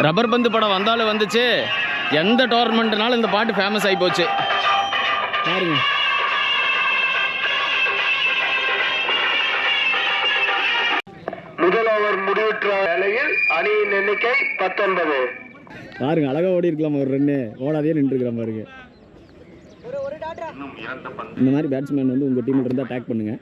Rubber பந்து படம் வந்தாலும் வந்துச்சு, எந்த டோர்னமெண்ட்னாலும் இந்த பாட்டு ஃபேமஸ் ஆகி போச்சு பாருங்க. முதல் ஓவர் முடிவுற்ற வேளையில் அணியின் எண்ணிக்கை 19. பாருங்க, அழகா ஓடி இருக்கலாம், ஒரு ரன்னு ஓடாதே நின்று இருக்கிற பாருங்க. இந்த மாதிரி பேட்ஸ்மேன் வந்து உங்க டீம்ல இருந்தா அட்டாக் பண்ணுங்க.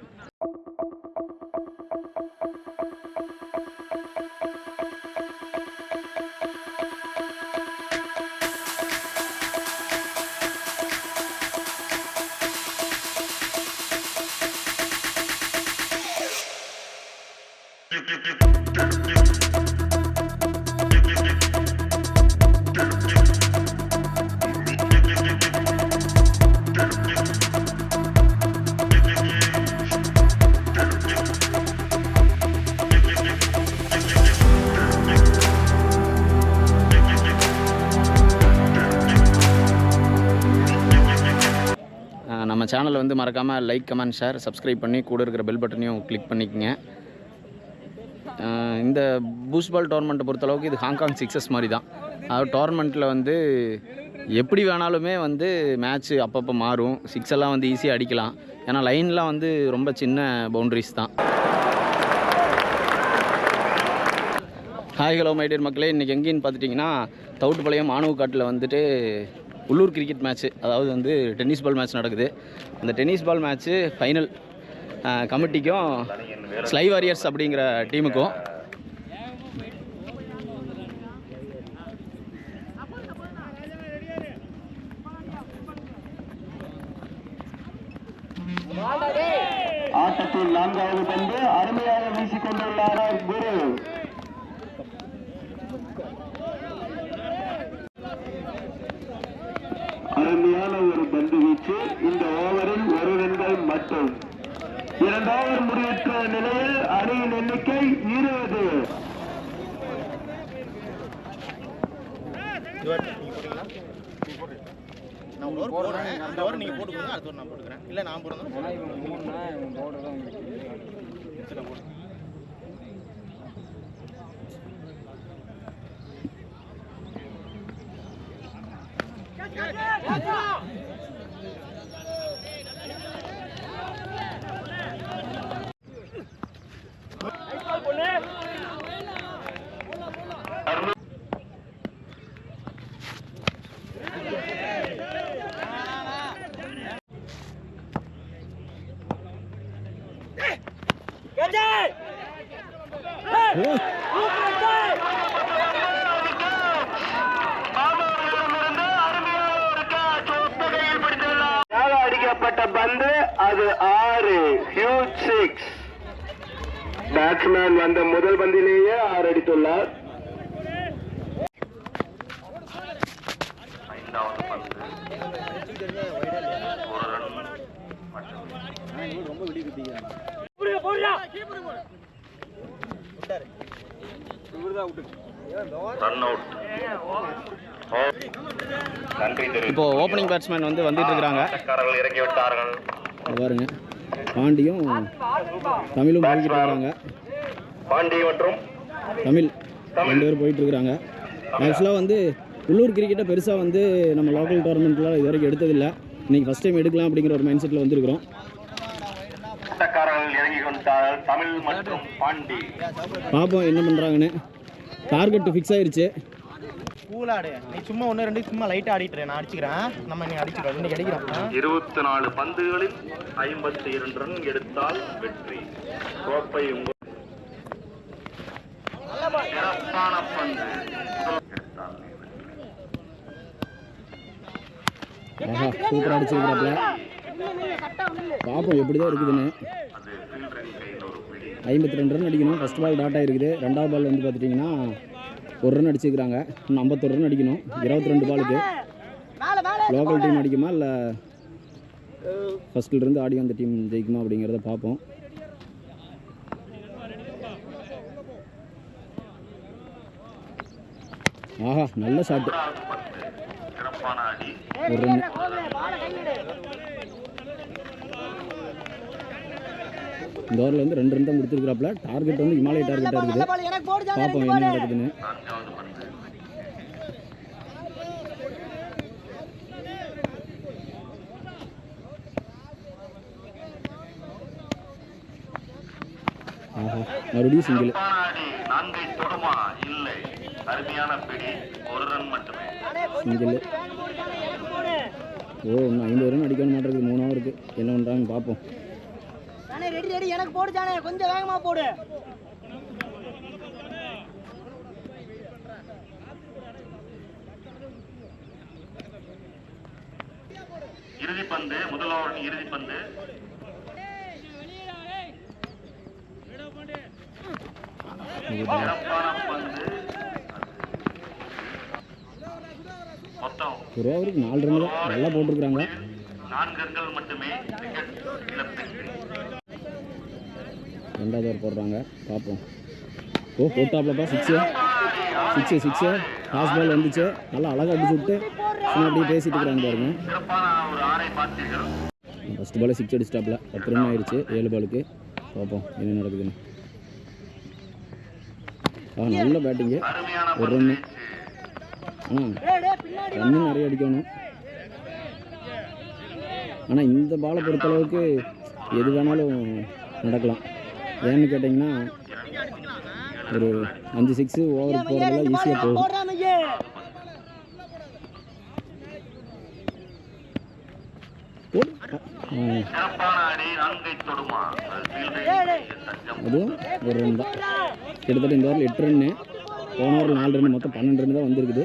நம்ம சேனலை வந்து மறக்காமல் லைக், கமெண்ட், ஷேர், சப்ஸ்கிரைப் பண்ணி கூட இருக்கிற பெல் பட்டனையும் கிளிக் பண்ணிக்கோங்க. இந்த பூஸ்ட் பால் டோர்னமெண்ட்டை பொறுத்தளவுக்கு இது ஹாங்காங் சிக்ஸஸ் மாதிரி தான். அதாவது டோர்னமெண்ட்டில் வந்து எப்படி வேணாலுமே வந்து மேட்ச்சு அப்பப்போ மாறும். சிக்ஸ் எல்லாம் வந்து ஈஸியாக அடிக்கலாம், ஏன்னா லைன்லாம் வந்து ரொம்ப சின்ன பவுண்ட்ரிஸ் தான். ஹாய் ஹலோ மை டியர் மக்களே, இன்றைக்கி எங்கேன்னு பார்த்துட்டிங்கன்னா தவுட்டுப்பாளையம் மாணவக்காட்டில் வந்துட்டு உள்ளூர் கிரிக்கெட் மேட்ச்சு, அதாவது வந்து டென்னிஸ் பால் மேட்ச் நடக்குது. அந்த டென்னிஸ் பால் மேட்ச்சு ஃபைனல் கமிட்டிக்கும் ஸ்லை வாரியர்ஸ் அப்படிங்கிற டீமுக்கும். ஆட்டத்தில் 4வது பந்து அருமையாக வீசிக்கொண்டுள்ளார் குரு. அருமையான ஒரு பந்து வீச்சு. இந்த ஓவரில் 1 ரன்கள் மட்டும். 2 ஓவர் முடிவுற்ற நிலையில் அணியின் எண்ணிக்கை 20. அடிக்கப்பட்ட பந்து அது 6, ஹியூஜ் 6. பேட்ஸ்மேன் வந்த முதல் பந்திலேயே 6 அடித்துள்ளார். 5வது பந்து ரொம்ப விடி குத்திக்கிறாங்க. இப்போ ஓப்பனிங் பேட்ஸ்மேன் வந்து வந்துட்டு இருக்காங்க. இறங்கி விட்டார்கள் பாருங்க, பாண்டியும் தமிழும் போயிட்டு இருக்காங்க. பாண்டி மற்றும் தமிழ் 2 பேர் போயிட்டு இருக்காங்க. ஆக்சுவலாக வந்து உள்ளூர் கிரிக்கெட்டை பெருசாக வந்து நம்ம லோக்கல் டோர்னமெண்ட்டில் இது வரைக்கும் எடுத்ததில்லை. இன்றைக்கி ஃபஸ்ட் டைம் எடுக்கலாம் அப்படிங்கிற ஒரு மைண்ட் செட்டில் வந்துருக்கிறோம். இறங்கி கொண்டார்கள் தமிழ் மற்றும் பாண்டி. பார்ப்போம் என்ன பண்ணுறாங்கன்னு. டார்கெட் ஃபிக்ஸ் ஆயிடுச்சு. கூலாடு நீ சும்மா 1-2 சும்மா லைட்டாக ஆடிட்டு நான் அடிச்சுக்கிறேன். நம்ம நீ அடிச்சுக்கிறோம், இன்னைக்கு அடிக்கிறோம். 24 பந்துகளில் 52 ரன் எடுத்தால் வெற்றி. கோப்பை உங்கள் சிறப்பான பந்து. சூப்பராக அடிச்சிருக்கிறாப்ல. பார்ப்போம் எப்படி தான் இருக்குதுன்னு. 52 ரன் அடிக்கணும். ஃபஸ்ட் பால் டாட் ஆகிருக்குது. 2வது பால் வந்து பார்த்துட்டிங்கன்னா 1 ரன் அடிச்சுக்கிறாங்க. இன்னும் 51 ரன் அடிக்கணும் 22 பாலுக்கு. லோக்கல் டீம் அடிக்குமா இல்லை ஃபஸ்ட்டிலிருந்து ஆடி வந்த டீம் ஜெயிக்குமா அப்படிங்கிறத பார்ப்போம். ஆஹா, நல்ல ஷாட்டு. ஒரு ரன். இந்த ஓவரில் வந்து 2 ரன் தான் கொடுத்துருக்குறாப்புல. டார்கெட் வந்து இமாலய டார்கெட்டாக இருக்குது. பார்ப்போம் என்ன நடக்குதுன்னு. மறுபடியும் சிங்கிள். நான்கை தொடுமா இல்லை, அருமையான பிடி, ஒரு ரன் மட்டுமே. சிங்கிள். ஓ இன்னும் 50 ரன் அடிக்கணும் மாட்டேங்குது, 3 ஓவருக்கு. என்ன பண்ணுறாங்கன்னு பார்ப்போம். ரெடி ரெடி எனக்கு போடு ஜானே, கொஞ்சம் வேகமா போடு. இறுதி பந்து, முதல் ஓவரின் இறுதி பந்து. சிறப்பான பந்து. மொத்தம் ஒரு ஓவருக்கு 4 ரன் தான் நல்லா போட்டிருக்கிறாங்க. 4 ரன்கள் மட்டுமே. விக்கெட் இழப்பின்றி. ரெண்டாவது ஓவர் போடுறாங்க, பார்ப்போம். ஓ போட்டாப்லப்பா, 6 பாஸ் பால் வந்துச்சு, நல்லா அழகாக அடிச்சு விட்டு சும்மா அப்படியே பேசிட்டு இருக்கிறாங்க பாருங்க. சிறப்பான ஒரு ஆரை பார்த்தீர்கள். ஃபஸ்ட் பால் 6 அடிச்சிட்டாப்ல, 10 ரன் ஆயிடுச்சு 7 பாலுக்கு. பார்ப்போம் என்ன நடக்குதுன்னு. நல்ல பேட்டிங்கு, அருமையான 1 ரன்னு. ஆனால் ரன்னு நிறைய அடிக்கணும். ஆனால் இந்த பாலை பொறுத்தளவுக்கு எது வேணாலும் நடக்கலாம். ஏன்னு கேட்டிங்கன்னா ஒரு 5 6 ஓவருக்கு போகிறதுல ஈஸியாக போகும். சிறப்பான அடி, நான்கை தொடுமா. அதுவும் 1 ரன் தான். கிட்டத்தட்ட இந்த ஓவரில் 8 ரன்னு, போன ஓவரில் 4 ரன், மொத்தம் 12 ரன் தான் வந்திருக்குது.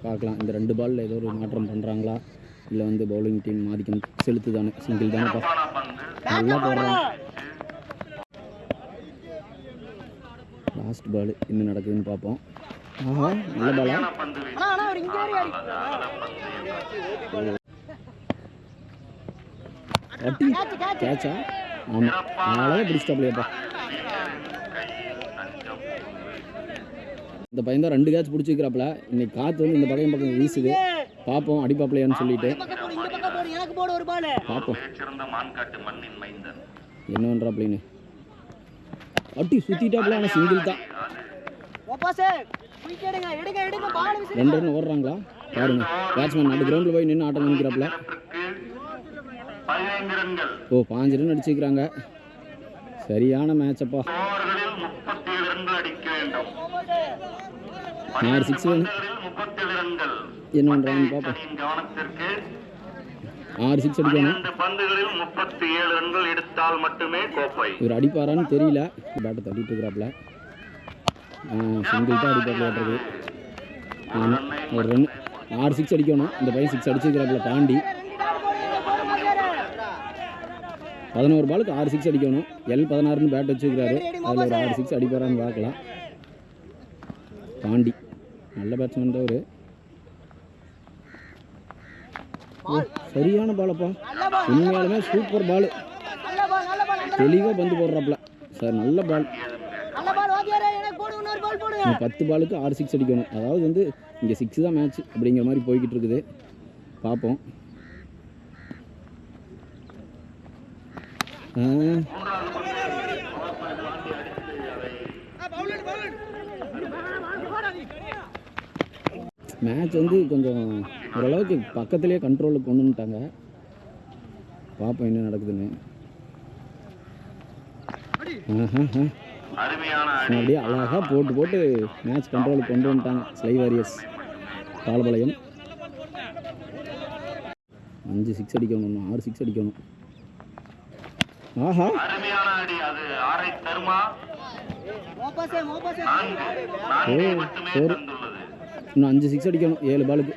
பார்க்கலாம் இந்த 2 பாலில் ஏதோ ஒரு மாற்றம் பண்ணுறாங்களா, இல்லை வந்து பவுலிங் டீம் ஆதிக்கம் செலுத்துதானே. சிங்கிள் தானேப்பா, நல்லா போடுறாங்க. லாஸ்ட் பால் என்ன நடக்குதுன்னு பார்ப்போம். ஆஹா நல்ல பாலா. அட்டி கேட்சா? ஆமாம் அழகாக பிடிச்சிட்டாப்லையாப்பா. இந்த பையன் தான் 2 கேட்ச் பிடிச்சிக்கிறாப்புல. இன்னைக்கு காற்று வந்து இந்த பக்கம் வீசுது, பார்ப்போம் அடிப்பாப்லையான்னு சொல்லிட்டு பார்ப்போம் என்ன பண்ணுறாப்லைன்னு. அட்டி சுற்றிட்டாப்புல, ஆனால் சிங்கிள் தான். 2 ரன் ஓடுறாங்களா பாருங்க. பேட்ஸ்மேன் நடு கிரவுண்டில் போய் நின்று ஆட்டம் நினைக்கிறாப்புல. ஓ 5 ரன் அடிச்சுக்கிறாங்க. சரியான மேட்சப்பா. 6 6 வேணும். என்ன பண்ணுறாங்கன்னு பார்ப்போம். 6 6 அடிக்கணும். ஒரு அடிப்பாரான்னு தெரியல. பேட்டை தட்டிட்டு இருக்கிறாப்புல. சிங்கிள் தான் அடிப்பாப்புல. ஆமாம் 1 ரன். 6 6 அடிக்கணும். இந்த பையன் 6 அடிச்சுக்கிறாப்புல தாண்டி. 11 பாலுக்கு 6 6 அடிக்கணும். L16ன்னு பேட் வச்சுக்கிறாரு. அதில் ஒரு 6 6 அடிப்பாரான்னு பார்க்கலாம். தாண்டி நல்ல பேட்ஸ்மேன் தான் ஒரு. சரியான பாலப்பா, உண்மையாலுமே சூப்பர் பால். தெளிவாக பந்து போடுறாப்புல சார். நல்ல பால். 10 பாலுக்கு 6 6 அடிக்கணும். அதாவது வந்து இங்கே 6 தான் மேட்ச் அப்படிங்கிற மாதிரி போய்கிட்டு இருக்குது. பார்ப்போம். மேட்ச் வந்து கொஞ்சம் ஓரளவுக்கு பக்கத்துலேயே கண்ட்ரோலுக்கு கொண்டு வந்துட்டாங்க. பார்ப்போம் என்ன நடக்குதுன்னு. அப்படியே அழகாக போட்டு மேட்ச் கண்ட்ரோலுக்கு கொண்டு வந்துட்டாங்க ஸ்லை வாரியர்ஸ் பாலபாளையம். 5 6 அடிக்கணும், 6 6 அடிக்கணும். ஆஹா இன்னும் 5 6 அடிக்கணும் 7 பாலுக்கு.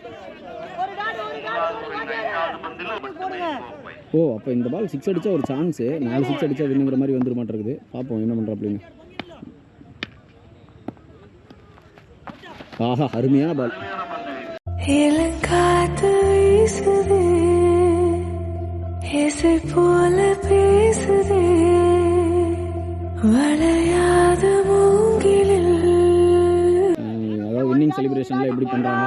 ஓ அப்போ இந்த பால் 6 அடித்தா ஒரு சான்ஸு, 4 6 அடித்தா வின்னுங்கிற மாதிரி வந்துட மாட்டேங்குது. பார்ப்போம் என்ன பண்ணுறாப்லிங்க. ஆஹா அருமையான பால். அதாவது வின்னிங் செலிப்ரேஷனில் எப்படி பண்ணுறாங்க.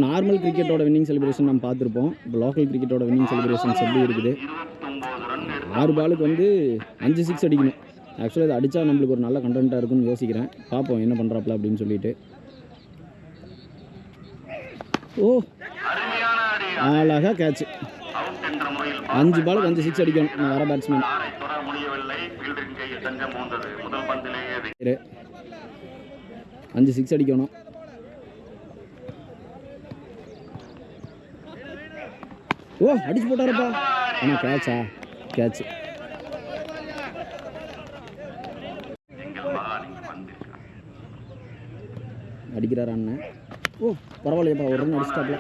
நார்மல் கிரிக்கெட்டோட வின்னிங் செலிப்ரேஷன் நம்ம பார்த்துருப்போம். இப்போ லோக்கல் கிரிக்கெட்டோட வின்னிங் செலிப்ரேஷன்ஸ் எப்படி இருக்குது. 6 பாலுக்கு வந்து 5 6 அடிக்கணும். ஆக்சுவலாக இதை அடித்தா நம்மளுக்கு ஒரு நல்ல கண்டென்ட்டாக இருக்குன்னு யோசிக்கிறேன். பார்ப்போம் என்ன பண்ணுறாப்புல அப்படின்னு சொல்லிட்டு. ஓ அழகாக கேட்ச். 5 பாலுக்கு 5 6 அடிக்கணும் வர பேட்ஸ்மேன். விக்கெட்டு. 5 6 அடிக்கணும். ஓ அடிச்சு போட்டாருப்பா. ஆனால் கேட்சா? கேட்ச். அடிக்கிறார் அண்ணன். ஓ பரவாயில்லையப்பா, ஒரு ரன் அடிச்சிட்டாப்ல.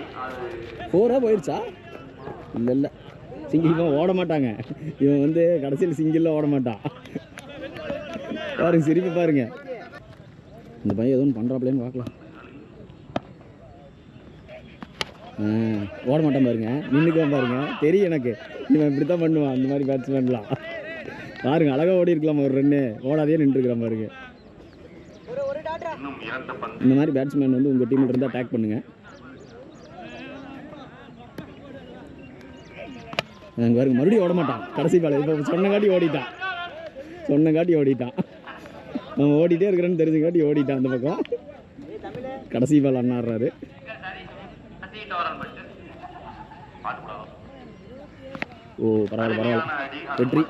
4 போயிடுச்சா? இல்லை இல்லை, சிங்கிள் இவன் ஓட மாட்டாங்க. இவன் வந்து கடைசியில் சிங்கிளில் ஓட மாட்டான். பாருங்க சிரிப்பு பாருங்க. இந்த பையன் எதுவும் பண்ணுறாப்லேன்னு பார்க்கலாம். ஓட மாட்டான் பாருங்க, நின்றுக்குவான் பாருங்க. தெரியும் எனக்கு, இவன் இப்படி தான் பண்ணுவான். அந்த மாதிரி பேட்ஸ்மேன்லாம் பாருங்க, அழகாக ஓடி இருக்கலாம் ஒரு ரன்னு, ஓடாதே நின்றுருக்கிறான் பாருங்க. இந்த மாதிரி பேட்ஸ்மேன் வந்து உங்கள் டீமில் இருந்தால் அட்டாக் பண்ணுங்கள். அங்கே பாருங்க, மறுபடியும் ஓட மாட்டான். கடைசி பால் இப்போ சொன்னங்காட்டி ஓடிட்டான். அவன் ஓடிட்டே இருக்கிறேன்னு தெரிஞ்சுங்காட்டி ஓடிட்டான் அந்த பக்கம். கடைசி பால் அண்ணா ஆடுறாரு. ஓ பரவாயில்ல, வெற்றி.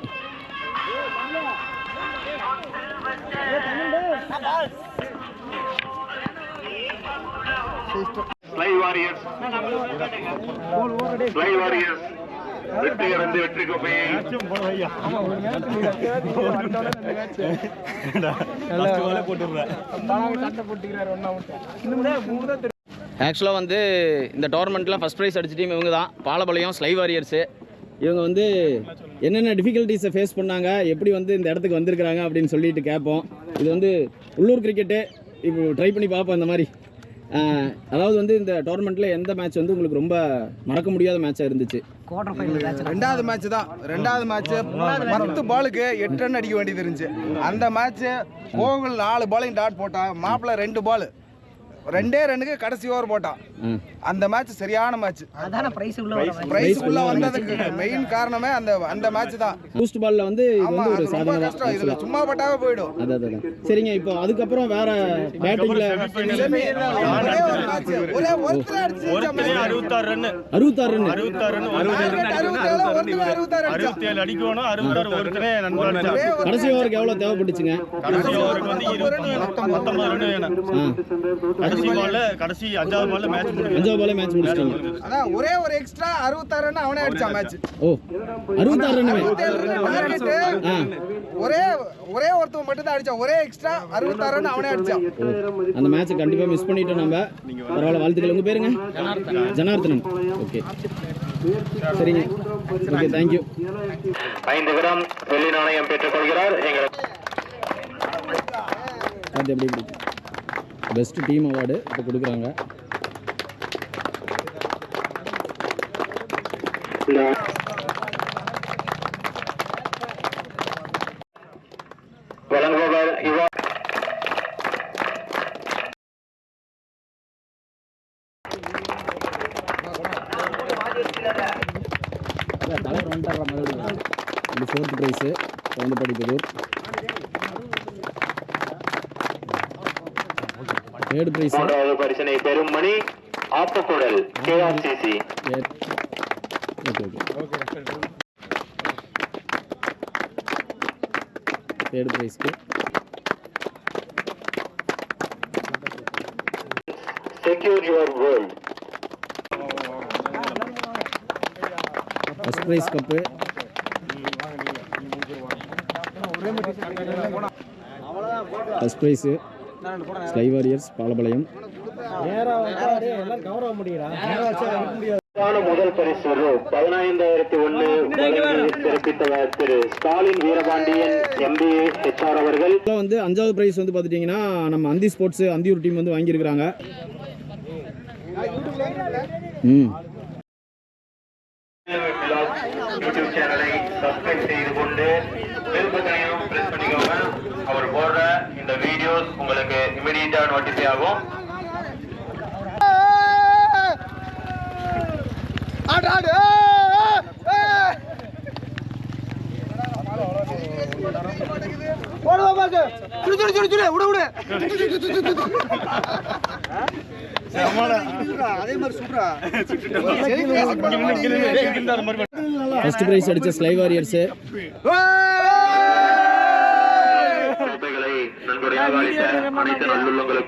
வெற்றி அடைந்து வெற்றி கோப்பையை ஆக்சுவலாக வந்து இந்த டோர்னமெண்ட்டில் ஃபஸ்ட் ப்ரைஸ் அடிச்ச டீம் இவங்க தான், பாலபாளையம் ஸ்லை வாரியர்ஸு. இவங்க வந்து என்னென்ன டிஃபிகல்ட்டிஸை ஃபேஸ் பண்ணாங்க, எப்படி வந்து இந்த இடத்துக்கு வந்திருக்கிறாங்க அப்படின்னு சொல்லிட்டு கேட்போம். இது வந்து உள்ளூர் கிரிக்கெட்டு இப்போ ட்ரை பண்ணி பார்ப்போம் இந்த மாதிரி. அதாவது வந்து இந்த டோர்னமெண்ட்டில் எந்த மேட்ச் வந்து உங்களுக்கு ரொம்ப மறக்க முடியாத மேட்சாக இருந்துச்சு? ரெண்டாவது மேட்ச் தான். ரெண்டாவது மேட்ச் 10 பாலுக்கு 8 ரன் அடிக்க வேண்டியது இருந்துச்சு. அந்த மேட்ச் கோகுல் 4 பாலையும் டாட் போட்டான். மாப்பிள்ள 2 பால் 2 ரன்னுக்கு கடைசி ஓவர் போட்டான். அந்த மேட்ச் சரியான மேட்ச். அதான பிரைஸ் உள்ள வந்ததுக்கு மெயின் காரணமே அந்த மேட்ச் தான். பூஸ்ட் பால்ல வந்து இது வந்து ஒரு சாதனை தான். இதுல சும்மா பட்டாவே போய்டும். அதான் சரிங்க. இப்போ அதுக்கப்புறம் வேற பேட்டிங்ல ஒரே ஒருத்தர் அடிச்சு 66 ரன் 67 அடிக்கணும். 66 ஒருத்தரே நண்பர் அடிச்சார். கடைசி ஓவருக்கு எவ்வளவு தேவைப்பட்டுச்சுங்க? கடைசி ஓவருக்கு வந்து 19 ரன் வேணும். கடைசி 5வது பால்ல மேட்ச் முடிச்சிட்டீங்க. அதான் ஒரே ஒரு எக்ஸ்ட்ரா 66 ரன் அவனே அடிச்சான் மேட்ச். ஓ 66 ரன் ஒரே ஒருத்தன் மட்டும் தான் அடிச்சான். ஒரே எக்ஸ்ட்ரா 66 ரன் அவனே அடிச்சான். அந்த மேட்ச் கண்டிப்பா மிஸ் பண்ணிட்டோம் நம்ம. பரவாயில்ல, வாழ்த்துக்கள். உங்க பேருங்க? ஜனார்த்தனன். ஓகே சரிங்க. Okay thank you. 5 கிராம் வெள்ளி நாணயம் பெற்றுக் கொள்கிறார். எப்படி பெஸ்ட் டீம் அவார்டு இப்போ கொடுக்குறாங்க. வழங்குபவர் தலைவர் வந்துடுற மாதிரி. இது 4th ப்ரைஸு குழந்தைப்படி புதூர். 3rd ப்ரைஸ் பரிசனை பெறும் மணி ஆப்பக்கூடல் KRCC. ஓகே 3rd ப்ரைஸ்க்கு Secure your world. First prize cup. First prize Sly Warriors Balapalayam. முதல் பரிசு ரூ. 15,001 சிறப்பித்தவர் திரு ஸ்டாலின் வீரபாண்டியன் MBA HR அவர்கள். வந்து 5வது ப்ரைஸ் வந்து பார்த்துட்டிங்கன்னா நம்ம அந்தி ஸ்போர்ட்ஸ் அந்தியூர் டீம் வந்து வாங்கியிருக்கிறாங்க. யூடியூப் சேனலை சப்ஸ்கிரைப் செய்து கொண்டு பெல் பட்டனையும் பிரஸ் பண்ணிக்கோங்க. அவர் போடுற இந்த வீடியோஸ் உங்களுக்கு இமிடியேட்டா நோட்டிஃபை ஆகும். ஃபர்ஸ்ட் பிரைஸ் அடிச்ச ஸ்லை வாரியர்ஸ். நன்கொடையாக பரிசாக அளித்த அனைத்து நல்லுள்ளங்களுக்கும்